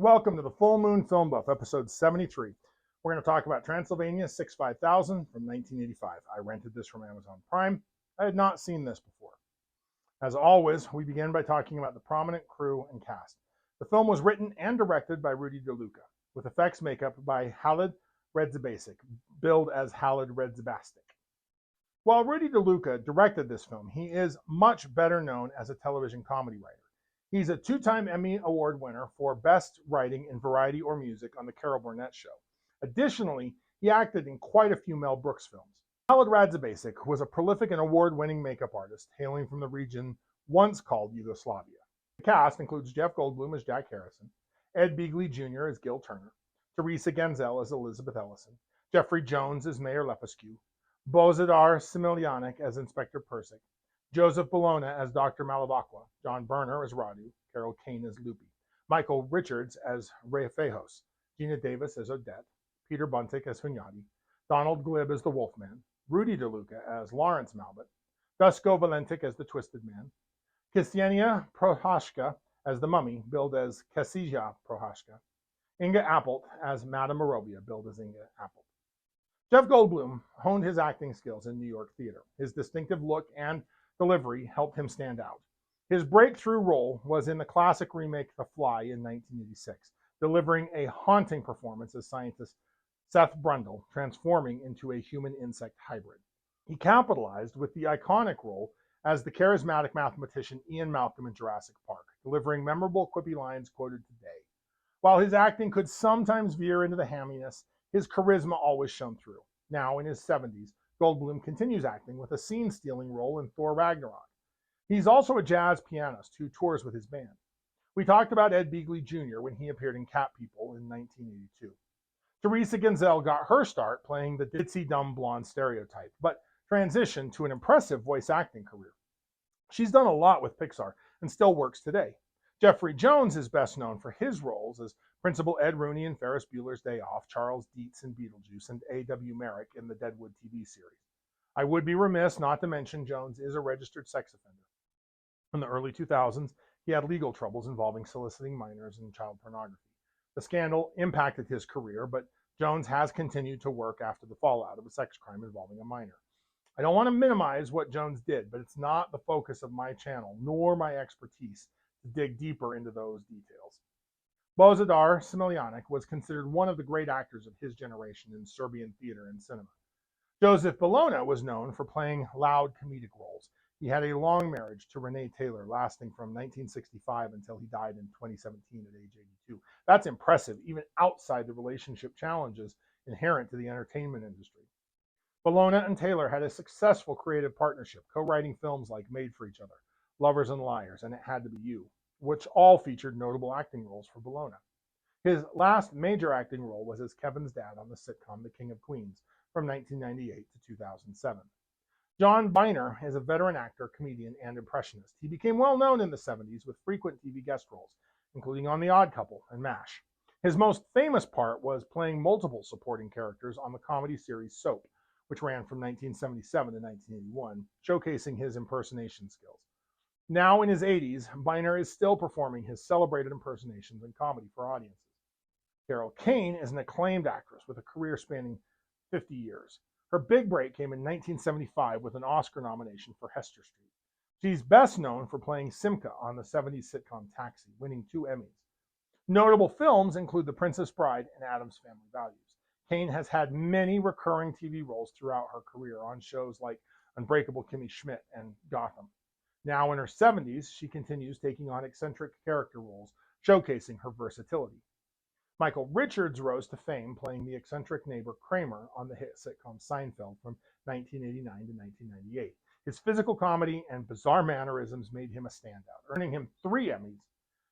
Welcome to the Full Moon Film Buff, episode 73. We're going to talk about Transylvania 65000 from 1985. I rented this from Amazon Prime. I had not seen this before. As always, we begin by talking about the prominent crew and cast. The film was written and directed by Rudy DeLuca, with effects makeup by Halid Redzabasic, billed as Halid Redzabastic. While Rudy DeLuca directed this film, he is much better known as a television comedy writer. He's a two-time Emmy Award winner for Best Writing in Variety or Music on The Carol Burnett Show. Additionally, he acted in quite a few Mel Brooks films. Halid Radzabasic was a prolific and award-winning makeup artist hailing from the region once called Yugoslavia. The cast includes Jeff Goldblum as Jack Harrison, Ed Begley Jr. as Gil Turner, Teresa Genzel as Elizabeth Ellison, Jeffrey Jones as Mayor Lepescu, Bozidar Smiljanek as Inspector Persic, Joseph Bologna as Dr. Malavacqua, John Berner as Radu, Carol Kane as Lupi, Michael Richards as Rayfejos, Gina Davis as Odette, Peter Buntic as Hunyadi, Donald Glib as the Wolfman, Rudy DeLuca as Lawrence Malbut, Dusko Valentic as the Twisted Man, Ksenia Prohashka as the Mummy, billed as Kasija Prohashka, Inga Appelt as Madame Morovia, billed as Inga Appelt. Jeff Goldblum honed his acting skills in New York theater. His distinctive look and delivery helped him stand out. His breakthrough role was in the classic remake The Fly in 1986, delivering a haunting performance as scientist Seth Brundle, transforming into a human-insect hybrid. He capitalized with the iconic role as the charismatic mathematician Ian Malcolm in Jurassic Park, delivering memorable quippy lines quoted today. While his acting could sometimes veer into the hamminess, his charisma always shone through. Now in his 70s, Goldblum continues acting with a scene-stealing role in Thor Ragnarok. He's also a jazz pianist who tours with his band. We talked about Ed Begley Jr. when he appeared in Cat People in 1982. Teresa Genzel got her start playing the ditzy dumb blonde stereotype, but transitioned to an impressive voice acting career. She's done a lot with Pixar and still works today. Jeffrey Jones is best known for his roles as Principal Ed Rooney in Ferris Bueller's Day Off, Charles Dietz in Beetlejuice, and A.W. Merrick in the Deadwood TV series. I would be remiss not to mention Jones is a registered sex offender. In the early 2000s, he had legal troubles involving soliciting minors and child pornography. The scandal impacted his career, but Jones has continued to work after the fallout of a sex crime involving a minor. I don't want to minimize what Jones did, but it's not the focus of my channel, nor my expertise, to dig deeper into those details. Bozidar Smiljanek was considered one of the great actors of his generation in Serbian theater and cinema. Joseph Bologna was known for playing loud comedic roles. He had a long marriage to Renee Taylor, lasting from 1965 until he died in 2017 at age 82. That's impressive, even outside the relationship challenges inherent to the entertainment industry. Bologna and Taylor had a successful creative partnership, co-writing films like Made for Each Other, Lovers and Liars, and It Had to Be You, which all featured notable acting roles for Bologna. His last major acting role was as Kevin's dad on the sitcom The King of Queens from 1998 to 2007. John Byner is a veteran actor, comedian, and impressionist. He became well known in the 70s with frequent TV guest roles, including on The Odd Couple and MASH. His most famous part was playing multiple supporting characters on the comedy series Soap, which ran from 1977 to 1981, showcasing his impersonation skills. Now in his 80s, Byner is still performing his celebrated impersonations in comedy for audiences. Carol Kane is an acclaimed actress with a career spanning 50 years. Her big break came in 1975 with an Oscar nomination for Hester Street. She's best known for playing Simca on the 70s sitcom Taxi, winning 2 Emmys. Notable films include The Princess Bride and Addams Family Values. Kane has had many recurring TV roles throughout her career on shows like Unbreakable Kimmy Schmidt and Gotham. Now in her 70s, she continues taking on eccentric character roles, showcasing her versatility. Michael Richards rose to fame playing the eccentric neighbor Kramer on the hit sitcom Seinfeld from 1989 to 1998. His physical comedy and bizarre mannerisms made him a standout, earning him 3 Emmys.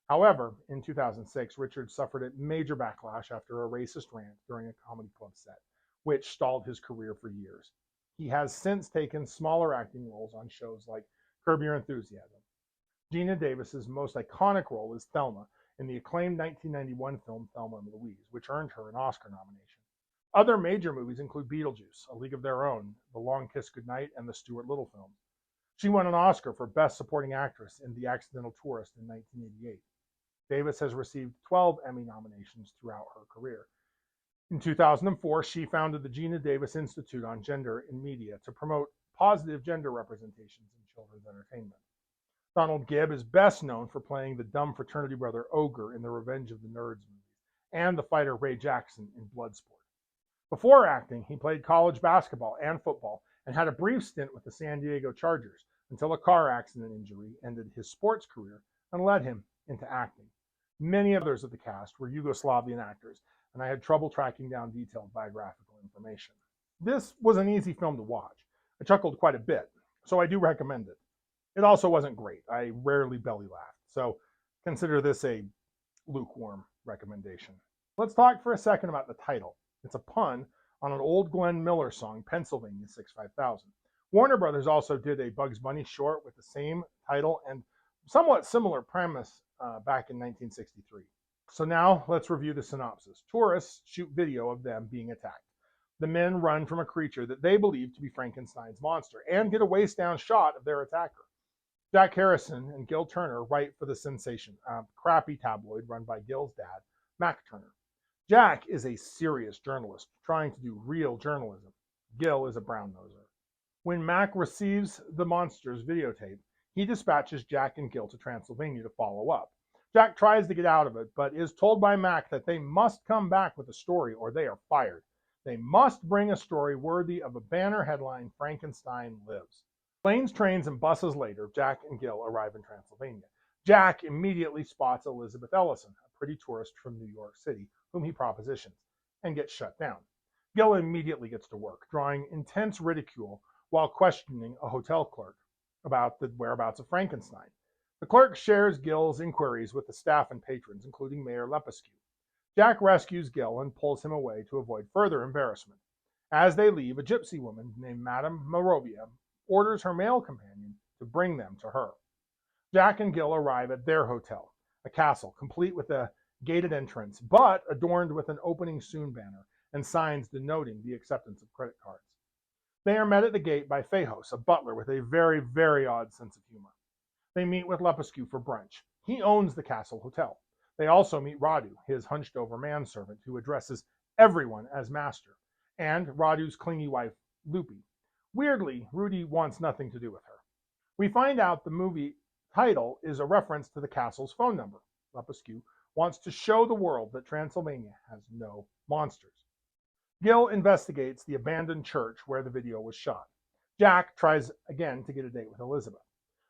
However, in 2006, Richards suffered a major backlash after a racist rant during a comedy club set, which stalled his career for years. He has since taken smaller acting roles on shows like Curb Your Enthusiasm. Gina Davis's most iconic role is Thelma in the acclaimed 1991 film Thelma and Louise, which earned her an Oscar nomination. Other major movies include Beetlejuice, A League of Their Own, The Long Kiss Goodnight, and the Stuart Little films. She won an Oscar for Best Supporting Actress in The Accidental Tourist in 1988. Davis has received 12 Emmy nominations throughout her career. In 2004, she founded the Gina Davis Institute on Gender in Media to promote positive gender representations in children's entertainment. Donald Gibb is best known for playing the dumb fraternity brother Ogre in the Revenge of the Nerds movies and the fighter Ray Jackson in Bloodsport. Before acting, he played college basketball and football and had a brief stint with the San Diego Chargers until a car accident injury ended his sports career and led him into acting. Many others of the cast were Yugoslavian actors, and I had trouble tracking down detailed biographical information. This was an easy film to watch. I chuckled quite a bit, so I do recommend it. It also wasn't great. I rarely belly laughed, so consider this a lukewarm recommendation. Let's talk for a second about the title. It's a pun on an old Glenn Miller song, Pennsylvania 65000. Warner Brothers also did a Bugs Bunny short with the same title and somewhat similar premise back in 1963. So now let's review the synopsis. Tourists shoot video of them being attacked. The men run from a creature that they believe to be Frankenstein's monster and get a waist-down shot of their attacker. Jack Harrison and Gil Turner write for The Sensation, a crappy tabloid run by Gil's dad, Mac Turner. Jack is a serious journalist trying to do real journalism. Gil is a brown-noser. When Mac receives the monster's videotape, he dispatches Jack and Gil to Transylvania to follow up. Jack tries to get out of it, but is told by Mac that they must come back with a story or they are fired. They must bring a story worthy of a banner headline, Frankenstein Lives. Planes, trains, and buses later, Jack and Gil arrive in Transylvania. Jack immediately spots Elizabeth Ellison, a pretty tourist from New York City, whom he propositions, and gets shut down. Gil immediately gets to work, drawing intense ridicule while questioning a hotel clerk about the whereabouts of Frankenstein. The clerk shares Gil's inquiries with the staff and patrons, including Mayor Lepescu. Jack rescues Gil and pulls him away to avoid further embarrassment. As they leave, a gypsy woman named Madame Morovia orders her male companion to bring them to her. Jack and Gil arrive at their hotel, a castle complete with a gated entrance, but adorned with an opening soon banner and signs denoting the acceptance of credit cards. They are met at the gate by Fejos, a butler with a very, very odd sense of humor. They meet with Lepescu for brunch. He owns the castle hotel. They also meet Radu, his hunched-over manservant who addresses everyone as master, and Radu's clingy wife, Lupi. Weirdly, Rudy wants nothing to do with her. We find out the movie title is a reference to the castle's phone number. Lepescu wants to show the world that Transylvania has no monsters. Gil investigates the abandoned church where the video was shot. Jack tries again to get a date with Elizabeth.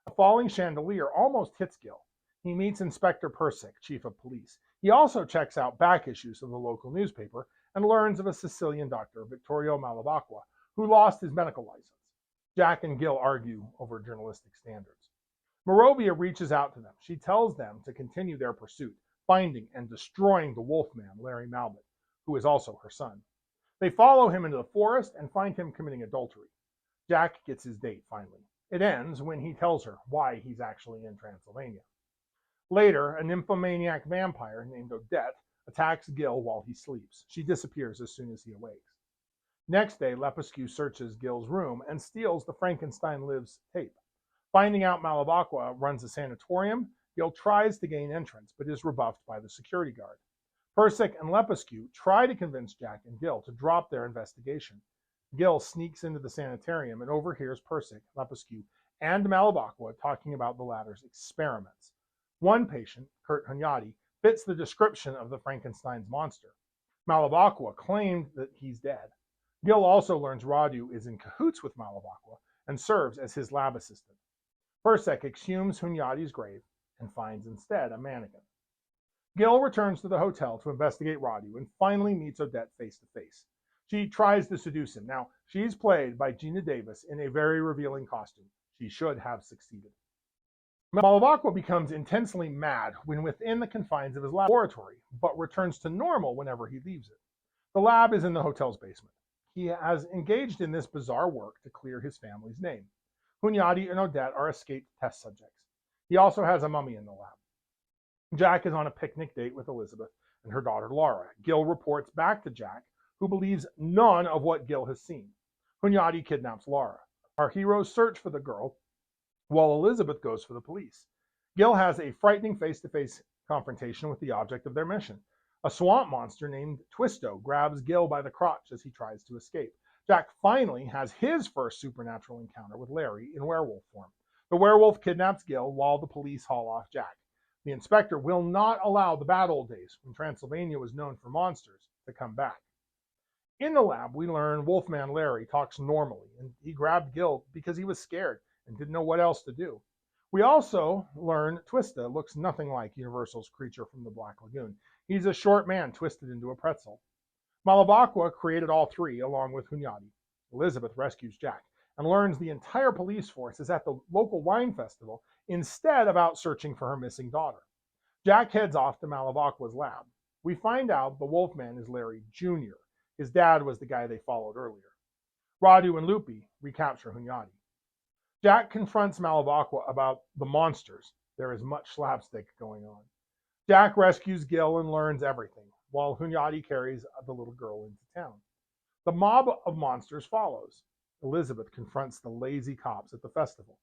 A falling chandelier almost hits Gil. He meets Inspector Persic, chief of police. He also checks out back issues of the local newspaper and learns of a Sicilian doctor, Vittorio Malavacqua, who lost his medical license. Jack and Gil argue over journalistic standards. Morovia reaches out to them. She tells them to continue their pursuit, finding and destroying the Wolfman, Larry Malbit, who is also her son. They follow him into the forest and find him committing adultery. Jack gets his date finally. It ends when he tells her why he's actually in Transylvania. Later, a nymphomaniac vampire named Odette attacks Gil while he sleeps. She disappears as soon as he awakes. Next day, Lepescu searches Gil's room and steals the Frankenstein Lives tape. Finding out Malavacqua runs a sanatorium, Gil tries to gain entrance, but is rebuffed by the security guard. Persic and Lepescu try to convince Jack and Gil to drop their investigation. Gil sneaks into the sanitarium and overhears Persic, Lepescu, and Malavacqua talking about the latter's experiments. One patient, Kurt Hunyadi, fits the description of the Frankenstein's monster. Malavacqua claimed that he's dead. Gil also learns Radu is in cahoots with Malavacqua and serves as his lab assistant. Persic exhumes Hunyadi's grave and finds instead a mannequin. Gil returns to the hotel to investigate Radu and finally meets Odette face to face. She tries to seduce him. Now, she's played by Gina Davis in a very revealing costume. She should have succeeded. Malavacqua becomes intensely mad when within the confines of his laboratory, but returns to normal whenever he leaves it. The lab is in the hotel's basement. He has engaged in this bizarre work to clear his family's name. Hunyadi and Odette are escaped test subjects. He also has a mummy in the lab. Jack is on a picnic date with Elizabeth and her daughter Laura. Gil reports back to Jack, who believes none of what Gil has seen. Hunyadi kidnaps Laura. Our heroes search for the girl, while Elizabeth goes for the police. Gil has a frightening face-to-face confrontation with the object of their mission. A swamp monster named Twisto grabs Gil by the crotch as he tries to escape. Jack finally has his first supernatural encounter with Larry in werewolf form. The werewolf kidnaps Gil while the police haul off Jack. The inspector will not allow the bad old days, when Transylvania was known for monsters, to come back. In the lab, we learn Wolfman Larry talks normally, and he grabbed Gil because he was scared and didn't know what else to do. We also learn Twista looks nothing like Universal's creature from the Black Lagoon. He's a short man twisted into a pretzel. Malavacqua created all three, along with Hunyadi. Elizabeth rescues Jack and learns the entire police force is at the local wine festival instead of out searching for her missing daughter. Jack heads off to Malavacqua's lab. We find out the Wolfman is Larry Jr. His dad was the guy they followed earlier. Radu and Lupi recapture Hunyadi. Jack confronts Malavacqua about the monsters. There is much slapstick going on. Jack rescues Gil and learns everything, while Hunyadi carries the little girl into town. The mob of monsters follows. Elizabeth confronts the lazy cops at the festival.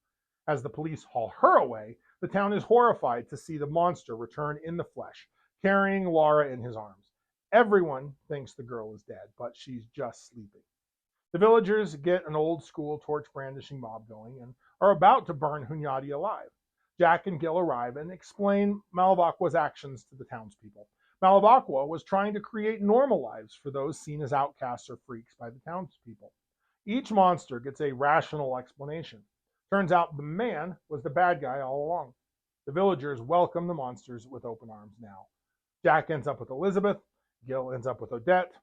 As the police haul her away, the town is horrified to see the monster return in the flesh, carrying Laura in his arms. Everyone thinks the girl is dead, but she's just sleeping. The villagers get an old school torch brandishing mob going and are about to burn Hunyadi alive. Jack and Gil arrive and explain Malavacqua's actions to the townspeople. Malavacqua was trying to create normal lives for those seen as outcasts or freaks by the townspeople. Each monster gets a rational explanation. Turns out the man was the bad guy all along. The villagers welcome the monsters with open arms now. Jack ends up with Elizabeth. Gil ends up with Odette.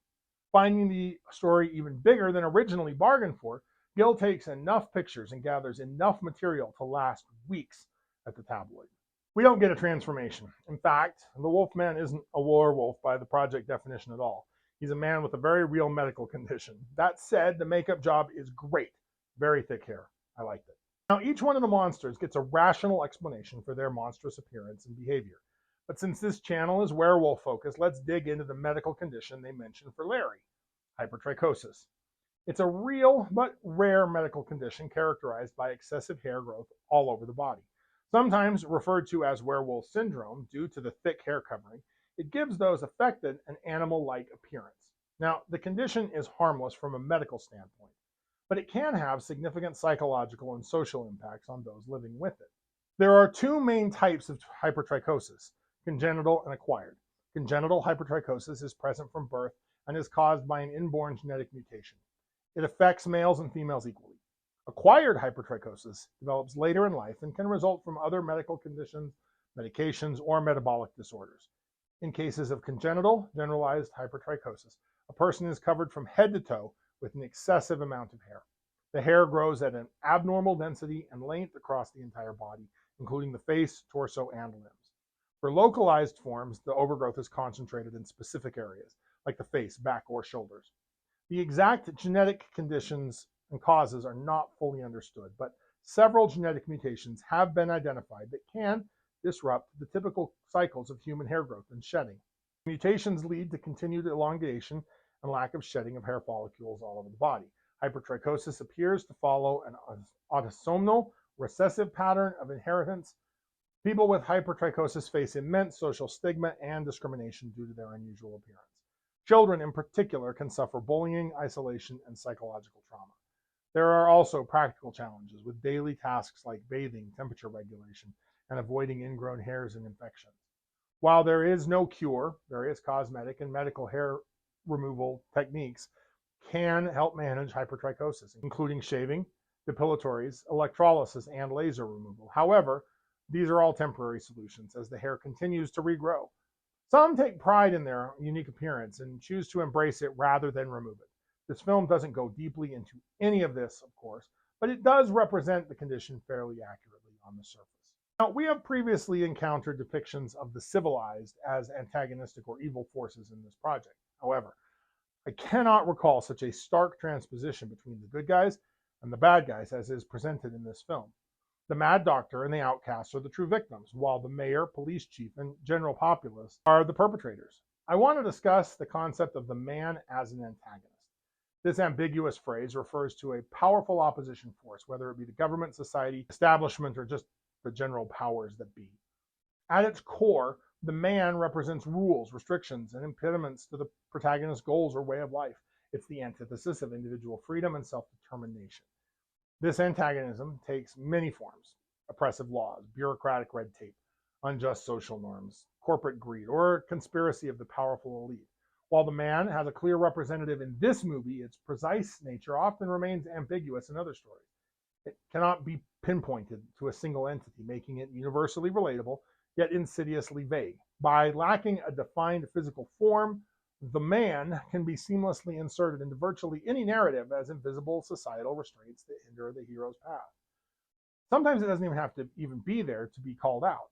Finding the story even bigger than originally bargained for, Gil takes enough pictures and gathers enough material to last weeks at the tabloid. We don't get a transformation. In fact, the Wolfman isn't a werewolf by the project definition at all. He's a man with a very real medical condition. That said, the makeup job is great. Very thick hair. I liked it. Now, each one of the monsters gets a rational explanation for their monstrous appearance and behavior. But since this channel is werewolf focused, let's dig into the medical condition they mentioned for Larry, hypertrichosis. It's a real but rare medical condition characterized by excessive hair growth all over the body. Sometimes referred to as werewolf syndrome due to the thick hair covering, it gives those affected an animal-like appearance. Now, the condition is harmless from a medical standpoint, but it can have significant psychological and social impacts on those living with it. There are two main types of hypertrichosis, congenital and acquired. Congenital hypertrichosis is present from birth and is caused by an inborn genetic mutation. It affects males and females equally. Acquired hypertrichosis develops later in life and can result from other medical conditions, medications, or metabolic disorders. In cases of congenital generalized hypertrichosis, a person is covered from head to toe with an excessive amount of hair. The hair grows at an abnormal density and length across the entire body, including the face, torso, and limbs. For localized forms, the overgrowth is concentrated in specific areas, like the face, back, or shoulders. The exact genetic conditions and causes are not fully understood, but several genetic mutations have been identified that can disrupt the typical cycles of human hair growth and shedding. Mutations lead to continued elongation and lack of shedding of hair follicles all over the body. Hypertrichosis appears to follow an autosomal recessive pattern of inheritance. People with hypertrichosis face immense social stigma and discrimination due to their unusual appearance. Children in particular can suffer bullying, isolation, and psychological trauma. There are also practical challenges with daily tasks like bathing, temperature regulation, and avoiding ingrown hairs and infections. While there is no cure, various cosmetic and medical hair removal techniques can help manage hypertrichosis, including shaving, depilatories, electrolysis, and laser removal. However, these are all temporary solutions as the hair continues to regrow. Some take pride in their unique appearance and choose to embrace it rather than remove it. This film doesn't go deeply into any of this, of course, but it does represent the condition fairly accurately on the surface. Now, we have previously encountered depictions of the civilized as antagonistic or evil forces in this project. However, I cannot recall such a stark transposition between the good guys and the bad guys as is presented in this film. The Mad Doctor and the outcasts are the true victims, while the mayor, police chief, and general populace are the perpetrators. I want to discuss the concept of the man as an antagonist. This ambiguous phrase refers to a powerful opposition force, whether it be the government, society, establishment, or just the general powers that be. At its core, The man represents rules, restrictions, and impediments to the protagonist's goals or way of life. It's the antithesis of individual freedom and self-determination. This antagonism takes many forms: oppressive laws, bureaucratic red tape, unjust social norms, corporate greed, or conspiracy of the powerful elite. While the man has a clear representative in this movie, its precise nature often remains ambiguous in other stories. It cannot be pinpointed to a single entity, making it universally relatable, yet insidiously vague. By lacking a defined physical form, the man can be seamlessly inserted into virtually any narrative as invisible societal restraints that hinder the hero's path. Sometimes it doesn't even have to even be there to be called out.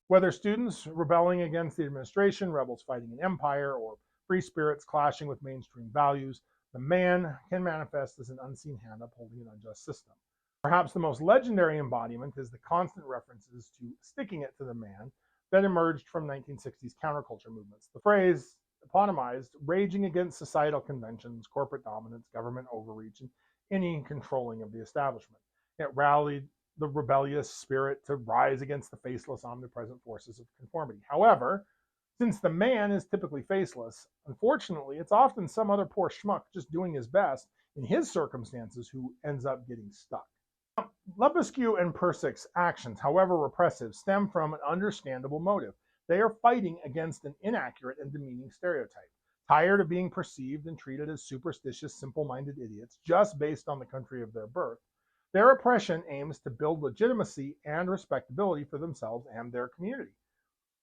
Whether students rebelling against the administration, rebels fighting an empire, or free spirits clashing with mainstream values, the man can manifest as an unseen hand upholding an unjust system. Perhaps the most legendary embodiment is the constant references to sticking it to the man that emerged from 1960s counterculture movements. The phrase eponymized raging against societal conventions, corporate dominance, government overreach, and any controlling of the establishment. It rallied the rebellious spirit to rise against the faceless, omnipresent forces of conformity. However, since the man is typically faceless, unfortunately, it's often some other poor schmuck just doing his best in his circumstances who ends up getting stuck. Lebesgue and Persick's actions, however repressive, stem from an understandable motive. They are fighting against an inaccurate and demeaning stereotype. Tired of being perceived and treated as superstitious, simple-minded idiots just based on the country of their birth, their oppression aims to build legitimacy and respectability for themselves and their community.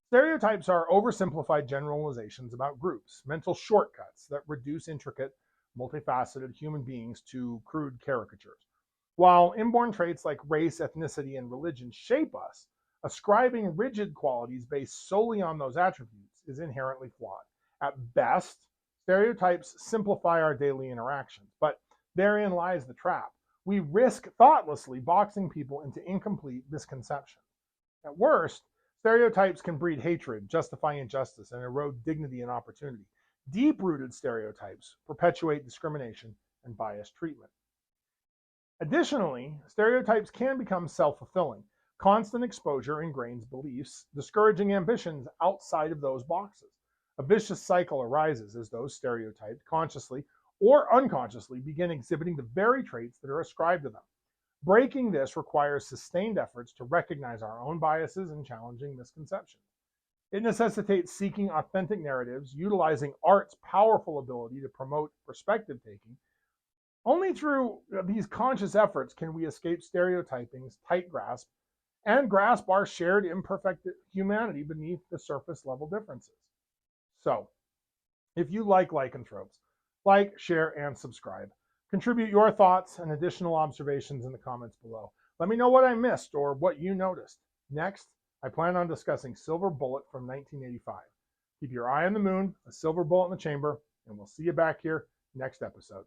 Stereotypes are oversimplified generalizations about groups, mental shortcuts that reduce intricate, multifaceted human beings to crude caricatures. While inborn traits like race, ethnicity, and religion shape us, ascribing rigid qualities based solely on those attributes is inherently flawed. At best, stereotypes simplify our daily interactions, but therein lies the trap. We risk thoughtlessly boxing people into incomplete misconceptions. At worst, stereotypes can breed hatred, justify injustice, and erode dignity and opportunity. Deep-rooted stereotypes perpetuate discrimination and biased treatment. Additionally, stereotypes can become self-fulfilling. Constant exposure ingrains beliefs, discouraging ambitions outside of those boxes. A vicious cycle arises as those stereotypes, consciously or unconsciously, begin exhibiting the very traits that are ascribed to them. Breaking this requires sustained efforts to recognize our own biases and challenging misconceptions. It necessitates seeking authentic narratives, utilizing art's powerful ability to promote perspective taking. Only through these conscious efforts can we escape stereotyping's tight grasp and grasp our shared imperfect humanity beneath the surface level differences. So, if you like lycanthropes, like, share, and subscribe. Contribute your thoughts and additional observations in the comments below. Let me know what I missed or what you noticed. Next, I plan on discussing Silver Bullet from 1985. Keep your eye on the moon, a silver bullet in the chamber, and we'll see you back here next episode.